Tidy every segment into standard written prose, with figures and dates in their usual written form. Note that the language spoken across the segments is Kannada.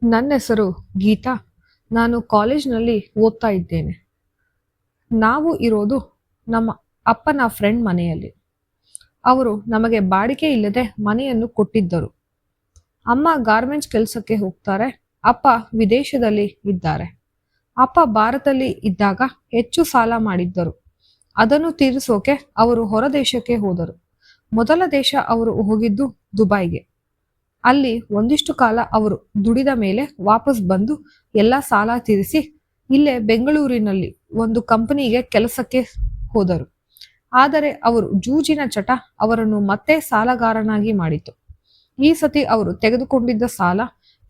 ನನ್ನ ಹೆಸರು ಗೀತಾ. ನಾನು ಕಾಲೇಜ್ನಲ್ಲಿ ಓದ್ತಾ ಇದ್ದೇನೆ. ನಾವು ಇರೋದು ನಮ್ಮ ಅಪ್ಪನ ಫ್ರೆಂಡ್ ಮನೆಯಲ್ಲಿ. ಅವರು ನಮಗೆ ಬಾಡಿಗೆ ಇಲ್ಲದೆ ಮನೆಯನ್ನು ಕೊಟ್ಟಿದ್ದರು. ಅಮ್ಮ ಗಾರ್ಮೆಂಟ್ಸ್ ಕೆಲಸಕ್ಕೆ ಹೋಗ್ತಾರೆ. ಅಪ್ಪ ವಿದೇಶದಲ್ಲಿ ಇದ್ದಾರೆ. ಅಪ್ಪ ಭಾರತದಲ್ಲಿ ಇದ್ದಾಗ ಹೆಚ್ಚು ಸಾಲ ಮಾಡಿದ್ದರು. ಅದನ್ನು ತೀರಿಸೋಕೆ ಅವರು ಹೊರ ದೇಶಕ್ಕೆ ಹೋದರು. ಮೊದಲ ದೇಶ ಅವರು ಹೋಗಿದ್ದು ದುಬೈಗೆ. ಅಲ್ಲಿ ಒಂದಿಷ್ಟು ಕಾಲ ಅವರು ದುಡಿದ ಮೇಲೆ ವಾಪಸ್ ಬಂದು ಎಲ್ಲ ಸಾಲ ತೀರಿಸಿ ಇಲ್ಲೇ ಬೆಂಗಳೂರಿನಲ್ಲಿ ಒಂದು ಕಂಪನಿಗೆ ಕೆಲಸಕ್ಕೆ ಹೋದರು. ಆದರೆ ಅವರು ಜೂಜಿನ ಚಟ ಅವರನ್ನು ಮತ್ತೆ ಸಾಲಗಾರನಾಗಿ ಮಾಡಿತು. ಈ ಸತಿ ಅವರು ತೆಗೆದುಕೊಂಡಿದ್ದ ಸಾಲ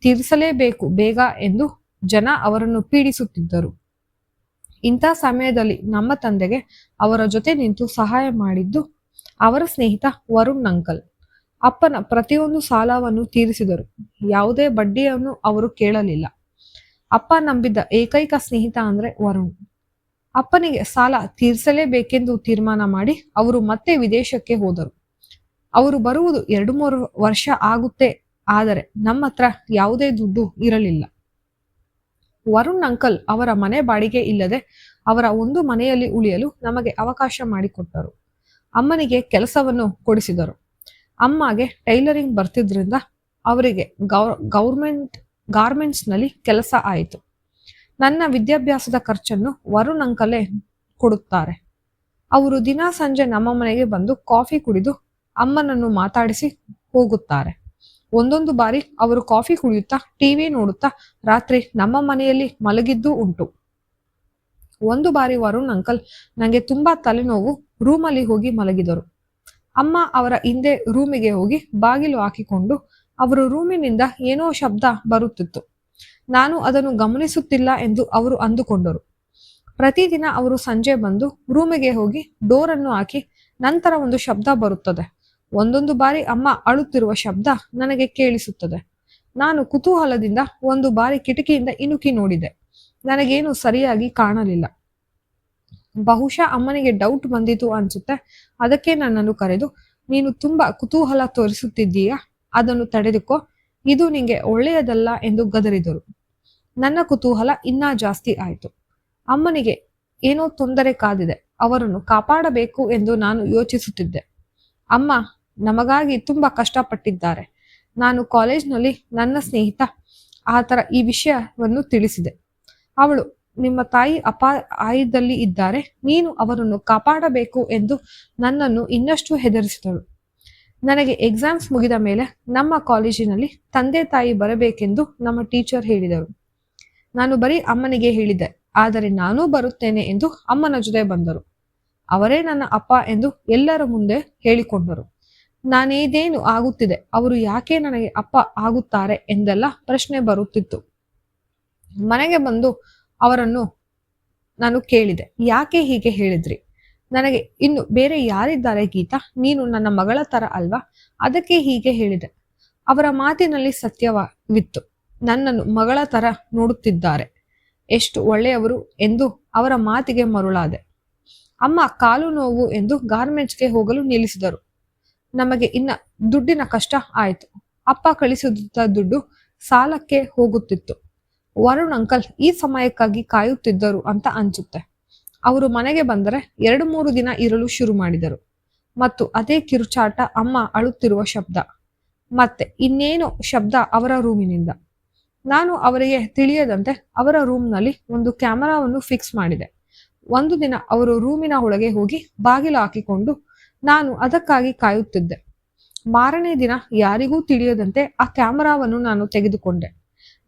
ತೀರಿಸಲೇಬೇಕು ಬೇಗ ಎಂದು ಜನ ಅವರನ್ನು ಪೀಡಿಸುತ್ತಿದ್ದರು. ಇಂಥ ಸಮಯದಲ್ಲಿ ನಮ್ಮ ತಂದೆಗೆ ಅವರ ಜೊತೆ ನಿಂತು ಸಹಾಯ ಮಾಡಿದ್ದು ಅವರ ಸ್ನೇಹಿತ ವರುಣ್ ಅಂಕಲ್. ಅಪ್ಪನ ಪ್ರತಿಯೊಂದು ಸಾಲವನ್ನು ತೀರಿಸಿದರು. ಯಾವುದೇ ಬಡ್ಡಿಯನ್ನು ಅವರು ಕೇಳಲಿಲ್ಲ. ಅಪ್ಪ ನಂಬಿದ್ದ ಏಕೈಕ ಸ್ನೇಹಿತ ಅಂದ್ರೆ ವರುಣ್. ಅಪ್ಪನಿಗೆ ಸಾಲ ತೀರಿಸಲೇಬೇಕೆಂದು ತೀರ್ಮಾನ ಮಾಡಿ ಅವರು ಮತ್ತೆ ವಿದೇಶಕ್ಕೆ ಹೋದರು. ಅವರು ಬರುವುದು 2-3 ವರ್ಷ ಆಗುತ್ತೆ. ಆದರೆ ನಮ್ಮ ಹತ್ರ ಯಾವುದೇ ದುಡ್ಡು ಇರಲಿಲ್ಲ. ವರುಣ್ ಅಂಕಲ್ ಅವರ ಮನೆ ಬಾಡಿಗೆ ಇಲ್ಲದೆ ಅವರ ಒಂದು ಮನೆಯಲ್ಲಿ ಉಳಿಯಲು ನಮಗೆ ಅವಕಾಶ ಮಾಡಿಕೊಟ್ಟರು. ಅಮ್ಮನಿಗೆ ಕೆಲಸವನ್ನು ಕೊಡಿಸಿದರು. ಅಮ್ಮಗೆ ಟೈಲರಿಂಗ್ ಬರ್ತಿದ್ರಿಂದ ಅವರಿಗೆ ಗೌರ್ಮೆಂಟ್ ಗಾರ್ಮೆಂಟ್ಸ್ನಲ್ಲಿ ಕೆಲಸ ಆಯಿತು. ನನ್ನ ವಿದ್ಯಾಭ್ಯಾಸದ ಖರ್ಚನ್ನು ವರುಣ್ ಅಂಕಲೇ ಕೊಡುತ್ತಾರೆ. ಅವರು ದಿನ ಸಂಜೆ ನಮ್ಮ ಮನೆಗೆ ಬಂದು ಕಾಫಿ ಕುಡಿದು ಅಮ್ಮನನ್ನು ಮಾತಾಡಿಸಿ ಹೋಗುತ್ತಾರೆ. ಒಂದೊಂದು ಬಾರಿ ಅವರು ಕಾಫಿ ಕುಡಿಯುತ್ತಾ ಟಿವಿ ನೋಡುತ್ತಾ ರಾತ್ರಿ ನಮ್ಮ ಮನೆಯಲ್ಲಿ ಮಲಗಿದ್ದೂ ಉಂಟು. ಒಂದು ಬಾರಿ ವರುಣ್ ಅಂಕಲ್ ನನಗೆ ತುಂಬಾ ತಲೆನೋವು, ರೂಮಲ್ಲಿ ಹೋಗಿ ಮಲಗಿದರು. ಅಮ್ಮ ಅವರ ಹಿಂದೆ ರೂಮಿಗೆ ಹೋಗಿ ಬಾಗಿಲು ಹಾಕಿಕೊಂಡು ಅವರ ರೂಮಿನಿಂದ ಏನೋ ಶಬ್ದ ಬರುತ್ತಿತ್ತು. ನಾನು ಅದನ್ನು ಗಮನಿಸುತ್ತಿಲ್ಲ ಎಂದು ಅವರು ಅಂದುಕೊಂಡರು. ಪ್ರತಿದಿನ ಅವರು ಸಂಜೆ ಬಂದು ರೂಮಿಗೆ ಹೋಗಿ ಡೋರನ್ನು ಹಾಕಿ ನಂತರ ಒಂದು ಶಬ್ದ ಬರುತ್ತದೆ. ಒಂದೊಂದು ಬಾರಿ ಅಮ್ಮ ಅಳುತ್ತಿರುವ ಶಬ್ದ ನನಗೆ ಕೇಳಿಸುತ್ತದೆ. ನಾನು ಕುತೂಹಲದಿಂದ ಒಂದು ಬಾರಿ ಕಿಟಕಿಯಿಂದ ಇಣುಕಿ ನೋಡಿದೆ. ನನಗೇನು ಸರಿಯಾಗಿ ಕಾಣಲಿಲ್ಲ. ಬಹುಶಃ ಅಮ್ಮನಿಗೆ ಡೌಟ್ ಬಂದಿತು ಅನ್ಸುತ್ತೆ. ಅದಕ್ಕೆ ನನ್ನನ್ನು ಕರೆದು, ನೀನು ತುಂಬಾ ಕುತೂಹಲ ತೋರಿಸುತ್ತಿದ್ದೀಯಾ, ಅದನ್ನು ತಡೆದುಕೋ, ಇದು ನಿಂಗೆ ಒಳ್ಳೆಯದಲ್ಲ ಎಂದು ಗದರಿದರು. ನನ್ನ ಕುತೂಹಲ ಇನ್ನೂ ಜಾಸ್ತಿ ಆಯಿತು. ಅಮ್ಮನಿಗೆ ಏನೋ ತೊಂದರೆ ಕಾದಿದೆ, ಅವರನ್ನು ಕಾಪಾಡಬೇಕು ಎಂದು ನಾನು ಯೋಚಿಸುತ್ತಿದ್ದೆ. ಅಮ್ಮ ನಮಗಾಗಿ ತುಂಬಾ ಕಷ್ಟಪಟ್ಟಿದ್ದಾರೆ. ನಾನು ಕಾಲೇಜ್ನಲ್ಲಿ ನನ್ನ ಸ್ನೇಹಿತ ಆತರ ಈ ವಿಷಯವನ್ನು ತಿಳಿಸಿದೆ. ಅವಳು, ನಿಮ್ಮ ತಾಯಿ ಅಪಾಯದಲ್ಲಿ ಇದ್ದಾರೆ, ನೀನು ಅವರನ್ನು ಕಾಪಾಡಬೇಕು ಎಂದು ನನ್ನನ್ನು ಇನ್ನಷ್ಟು ಹೆದರಿಸಿದಳು. ನನಗೆ ಎಕ್ಸಾಮ್ಸ್ ಮುಗಿದ ಮೇಲೆ ನಮ್ಮ ಕಾಲೇಜಿನಲ್ಲಿ ತಂದೆ ತಾಯಿ ಬರಬೇಕೆಂದು ನಮ್ಮ ಟೀಚರ್ ಹೇಳಿದರು. ನಾನು ಬರೀ ಅಮ್ಮನಿಗೆ ಹೇಳಿದ್ದೆ, ಆದರೆ ನಾನೂ ಬರುತ್ತೇನೆ ಎಂದು ಅಮ್ಮನ ಜೊತೆ ಬಂದರು. ಅವರೇ ನನ್ನ ಅಪ್ಪ ಎಂದು ಎಲ್ಲರ ಮುಂದೆ ಹೇಳಿಕೊಂಡರು. ನಾನೇದೇನು ಆಗುತ್ತಿದೆ, ಅವರು ಯಾಕೆ ನನಗೆ ಅಪ್ಪ ಆಗುತ್ತಾರೆ ಎಂದೆಲ್ಲ ಪ್ರಶ್ನೆ ಬರುತ್ತಿತ್ತು. ಮನೆಗೆ ಬಂದು ಅವರನ್ನು ನಾನು ಕೇಳಿದೆ, ಯಾಕೆ ಹೀಗೆ ಹೇಳಿದ್ರಿ? ನನಗೆ ಇನ್ನು ಬೇರೆ ಯಾರಿದ್ದಾರೆ ಗೀತಾ, ನೀನು ನನ್ನ ಮಗಳ ತರ ಅಲ್ವಾ, ಅದಕ್ಕೆ ಹೀಗೆ ಹೇಳಿದೆ. ಅವರ ಮಾತಿನಲ್ಲಿ ಸತ್ಯವಿತ್ತು. ನನ್ನನ್ನು ಮಗಳ ತರ ನೋಡುತ್ತಿದ್ದಾರೆ, ಎಷ್ಟು ಒಳ್ಳೆಯವರು ಎಂದು ಅವರ ಮಾತಿಗೆ ಮರುಳಾದೆ. ಅಮ್ಮ ಕಾಲು ನೋವು ಎಂದು ಗಾರ್ಮೆಂಟ್ಸ್ಗೆ ಹೋಗಲು ನಿಲ್ಲಿಸಿದರು. ನಮಗೆ ಇನ್ನ ದುಡ್ಡಿನ ಕಷ್ಟ ಆಯಿತು. ಅಪ್ಪ ಕಳಿಸಿದ ದುಡ್ಡು ಸಾಲಕ್ಕೆ ಹೋಗುತ್ತಿತ್ತು. ವರುಣ್ ಅಂಕಲ್ ಈ ಸಮಯಕ್ಕಾಗಿ ಕಾಯುತ್ತಿದ್ದರು ಅಂತ ಅನ್ಸುತ್ತೆ. ಅವರು ಮನೆಗೆ ಬಂದರೆ 2-3 ದಿನ ಇರಲು ಶುರು ಮಾಡಿದರು. ಮತ್ತು ಅದೇ ಕಿರುಚಾಟ, ಅಮ್ಮ ಅಳುತ್ತಿರುವ ಶಬ್ದ, ಮತ್ತೆ ಇನ್ನೇನೋ ಶಬ್ದ ಅವರ ರೂಮಿನಿಂದ. ನಾನು ಅವರಿಗೆ ತಿಳಿಯದಂತೆ ಅವರ ರೂಮ್ನಲ್ಲಿ ಒಂದು ಕ್ಯಾಮರಾವನ್ನು ಫಿಕ್ಸ್ ಮಾಡಿದೆ. ಒಂದು ದಿನ ಅವರು ರೂಮಿನ ಒಳಗೆ ಹೋಗಿ ಬಾಗಿಲು ಹಾಕಿಕೊಂಡು ನಾನು ಅದಕ್ಕಾಗಿ ಕಾಯುತ್ತಿದ್ದೆ. ಮಾರನೇ ದಿನ ಯಾರಿಗೂ ತಿಳಿಯದಂತೆ ಆ ಕ್ಯಾಮರಾವನ್ನು ನಾನು ತೆಗೆದುಕೊಂಡೆ.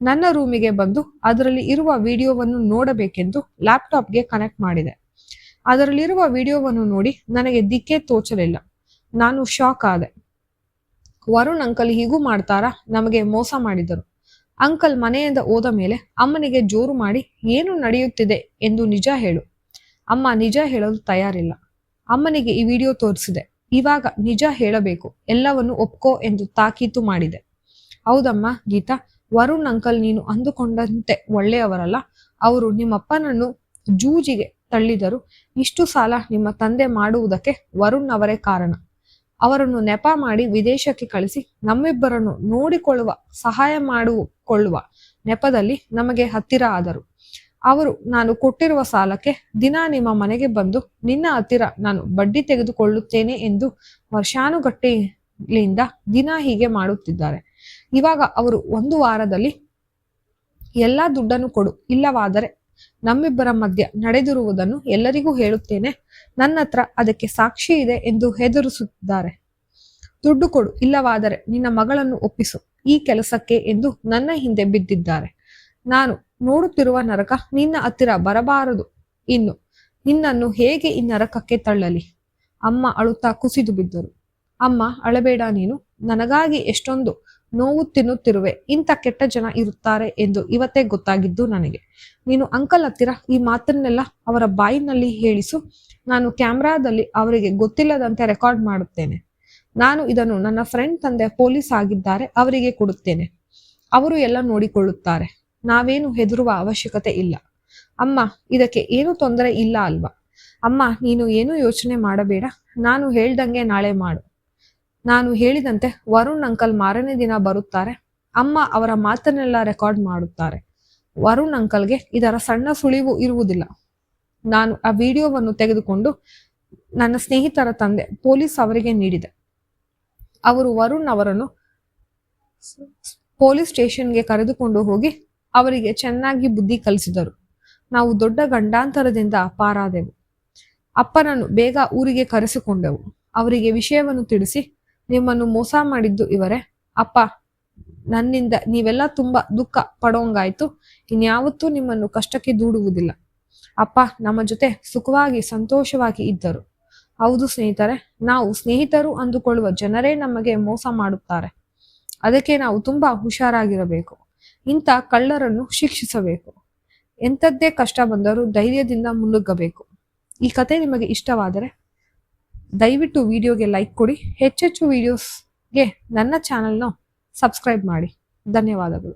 ನನ್ನ ರೂಮಿಗೆ ಬಂದು ಅದರಲ್ಲಿ ಇರುವ ವಿಡಿಯೋವನ್ನು ನೋಡಬೇಕೆಂದು ಲ್ಯಾಪ್ಟಾಪ್ಗೆ ಕನೆಕ್ಟ್ ಮಾಡಿದೆ. ಅದರಲ್ಲಿರುವ ವಿಡಿಯೋವನ್ನು ನೋಡಿ ನನಗೆ ದಿಕ್ಕೇ ತೋಚಲಿಲ್ಲ. ನಾನು ಶಾಕ್ ಆದೆ. ವರುಣ್ ಅಂಕಲ್ ಹೀಗೂ ಮಾಡ್ತಾರಾ? ನಮಗೆ ಮೋಸ ಮಾಡಿದರು. ಅಂಕಲ್ ಮನೆಯಿಂದ ಹೋದ ಮೇಲೆ ಅಮ್ಮನಿಗೆ ಜೋರು ಮಾಡಿ, ಏನು ನಡೆಯುತ್ತಿದೆ ಎಂದು ನಿಜ ಹೇಳು. ಅಮ್ಮ ನಿಜ ಹೇಳಲು ತಯಾರಿಲ್ಲ. ಅಮ್ಮನಿಗೆ ಈ ವಿಡಿಯೋ ತೋರಿಸಿದೆ. ಇವಾಗ ನಿಜ ಹೇಳಬೇಕು, ಎಲ್ಲವನ್ನು ಒಪ್ಕೋ ಎಂದು ತಾಕೀತು ಮಾಡಿದೆ. ಹೌದಮ್ಮ ಗೀತಾ, ವರುಣ್ ಅಂಕಲ್ ನೀನು ಅಂದುಕೊಂಡಂತೆ ಒಳ್ಳೆಯವರಲ್ಲ. ಅವರು ನಿಮ್ಮಪ್ಪನನ್ನು ಜೂಜಿಗೆ ತಳ್ಳಿದರು. ಇಷ್ಟು ಸಾಲ ನಿಮ್ಮ ತಂದೆ ಮಾಡುವುದಕ್ಕೆ ವರುಣ್ ಅವರೇ ಕಾರಣ. ಅವರನ್ನು ನೆಪ ಮಾಡಿ ವಿದೇಶಕ್ಕೆ ಕಳಿಸಿ ನಮ್ಮಿಬ್ಬರನ್ನು ನೋಡಿಕೊಳ್ಳುವ, ಸಹಾಯ ಮಾಡಿಕೊಳ್ಳುವ ನೆಪದಲ್ಲಿ ನಮಗೆ ಹತ್ತಿರ ಆದರು. ಅವರು ನಾನು ಕೊಟ್ಟಿರುವ ಸಾಲಕ್ಕೆ ದಿನ ನಿಮ್ಮ ಮನೆಗೆ ಬಂದು ನಿನ್ನ ಹತ್ತಿರ ನಾನು ಬಡ್ಡಿ ತೆಗೆದುಕೊಳ್ಳುತ್ತೇನೆ ಎಂದು ವರ್ಷಾನುಗಟ್ಟಲೆಯಿಂದ ದಿನ ಹೀಗೆ ಮಾಡುತ್ತಿದ್ದಾರೆ. ಇವಾಗ ಅವರು 1 ವಾರದಲ್ಲಿ ಎಲ್ಲಾ ದುಡ್ಡನ್ನು ಕೊಡು, ಇಲ್ಲವಾದರೆ ನಮ್ಮಿಬ್ಬರ ಮಧ್ಯ ನಡೆದಿರುವುದನ್ನು ಎಲ್ಲರಿಗೂ ಹೇಳುತ್ತೇನೆ, ನನ್ನ ಹತ್ರ ಅದಕ್ಕೆ ಸಾಕ್ಷಿ ಇದೆ ಎಂದು ಹೆದರಿಸುತ್ತಿದ್ದಾರೆ. ದುಡ್ಡು ಕೊಡು, ಇಲ್ಲವಾದರೆ ನಿನ್ನ ಮಗಳನ್ನು ಒಪ್ಪಿಸು ಈ ಕೆಲಸಕ್ಕೆ ಎಂದು ನನ್ನ ಹಿಂದೆ ಬಿದ್ದಿದ್ದಾರೆ. ನಾನು ನೋಡುತ್ತಿರುವ ನರಕ ನಿನ್ನ ಹತ್ತಿರ ಬರಬಾರದು. ಇನ್ನು ನಿನ್ನನ್ನು ಹೇಗೆ ಈ ನರಕಕ್ಕೆ ತಳ್ಳಲಿ? ಅಮ್ಮ ಅಳುತ್ತಾ ಕುಸಿದು ಬಿದ್ದರು. ಅಮ್ಮ, ಅಳಬೇಡ, ನೀನು ನನಗಾಗಿ ಎಷ್ಟೊಂದು ನೋವು ತಿನ್ನುತ್ತಿರುವೆ. ಇಂಥ ಕೆಟ್ಟ ಜನ ಇರುತ್ತಾರೆ ಎಂದು ಇವತ್ತೇ ಗೊತ್ತಾಗಿದ್ದು ನನಗೆ. ನೀನು ಅಂಕಲ್ ಹತ್ತಿರ ಈ ಮಾತನ್ನೆಲ್ಲ ಅವರ ಬಾಯಿನಲ್ಲಿ ಹೇಳಿಸು. ನಾನು ಕ್ಯಾಮ್ರಾದಲ್ಲಿ ಅವರಿಗೆ ಗೊತ್ತಿಲ್ಲದಂತೆ ರೆಕಾರ್ಡ್ ಮಾಡುತ್ತೇನೆ. ನಾನು ಇದನ್ನು ನನ್ನ ಫ್ರೆಂಡ್ ತಂದೆ ಪೊಲೀಸ್ ಆಗಿದ್ದಾರೆ, ಅವರಿಗೆ ಕೊಡುತ್ತೇನೆ. ಅವರು ಎಲ್ಲ ನೋಡಿಕೊಳ್ಳುತ್ತಾರೆ. ನಾವೇನು ಹೆದರುವ ಅವಶ್ಯಕತೆ ಇಲ್ಲ. ಅಮ್ಮ, ಇದಕ್ಕೆ ಏನು ತೊಂದರೆ ಇಲ್ಲ ಅಲ್ವಾ? ಅಮ್ಮ, ನೀನು ಏನು ಯೋಚನೆ ಮಾಡಬೇಡ. ನಾನು ಹೇಳ್ದಂಗೆ ನಾಳೆ ಮಾಡು. ನಾನು ಹೇಳಿದಂತೆ ವರುಣ್ ಅಂಕಲ್ ಮಾರನೇ ದಿನ ಬರುತ್ತಾರೆ. ಅಮ್ಮ ಅವರ ಮಾತನ್ನೆಲ್ಲ ರೆಕಾರ್ಡ್ ಮಾಡುತ್ತಾರೆ. ವರುಣ್ ಅಂಕಲ್ಗೆ ಇದರ ಸಣ್ಣ ಸುಳಿವು ಇರುವುದಿಲ್ಲ. ನಾನು ಆ ವಿಡಿಯೋವನ್ನು ತೆಗೆದುಕೊಂಡು ನನ್ನ ಸ್ನೇಹಿತರ ತಂದೆ ಪೊಲೀಸ್ ಅವರಿಗೆ ನೀಡಿದೆ. ಅವರು ವರುಣ್ ಅವರನ್ನು ಪೊಲೀಸ್ ಸ್ಟೇಷನ್ಗೆ ಕರೆದುಕೊಂಡು ಹೋಗಿ ಅವರಿಗೆ ಚೆನ್ನಾಗಿ ಬುದ್ಧಿ ಕಲಿಸಿದರು. ನಾವು ದೊಡ್ಡ ಗಂಡಾಂತರದಿಂದ ಪಾರಾದೆವು. ಅಪ್ಪನನ್ನು ಬೇಗ ಊರಿಗೆ ಕರೆಸಿಕೊಂಡೆವು. ಅವರಿಗೆ ವಿಷಯವನ್ನು ತಿಳಿಸಿ, ನಿಮ್ಮನ್ನು ಮೋಸ ಮಾಡಿದ್ದು ಇವರೇ ಅಪ್ಪ, ನನ್ನಿಂದ ನೀವೆಲ್ಲ ತುಂಬಾ ದುಃಖ ಪಡೋಂಗಾಯ್ತು. ಇನ್ಯಾವತ್ತೂ ನಿಮ್ಮನ್ನು ಕಷ್ಟಕ್ಕೆ ದೂಡುವುದಿಲ್ಲ. ಅಪ್ಪ ನಮ್ಮ ಜೊತೆ ಸುಖವಾಗಿ ಸಂತೋಷವಾಗಿ ಇದ್ದರು. ಹೌದು ಸ್ನೇಹಿತರೆ, ನಾವು ಸ್ನೇಹಿತರು ಅಂದುಕೊಳ್ಳುವ ಜನರೇ ನಮಗೆ ಮೋಸ ಮಾಡುತ್ತಾರೆ. ಅದಕ್ಕೆ ನಾವು ತುಂಬಾ ಹುಷಾರಾಗಿರಬೇಕು. ಇಂಥ ಕಳ್ಳರನ್ನು ಶಿಕ್ಷಿಸಬೇಕು. ಎಂಥದ್ದೇ ಕಷ್ಟ ಬಂದರೂ ಧೈರ್ಯದಿಂದ ಮುನ್ನುಗ್ಗಬೇಕು. ಈ ಕತೆ ನಿಮಗೆ ಇಷ್ಟವಾದರೆ ದಯವಿಟ್ಟು ವಿಡಿಯೋಗೆ ಲೈಕ್ ಕೊಡಿ. ಹೆಚ್ಚೆಚ್ಚು ವಿಡಿಯೋಸ್ಗೆ ನನ್ನ ಚಾನೆಲ್ನ ಸಬ್ಸ್ಕ್ರೈಬ್ ಮಾಡಿ. ಧನ್ಯವಾದಗಳು.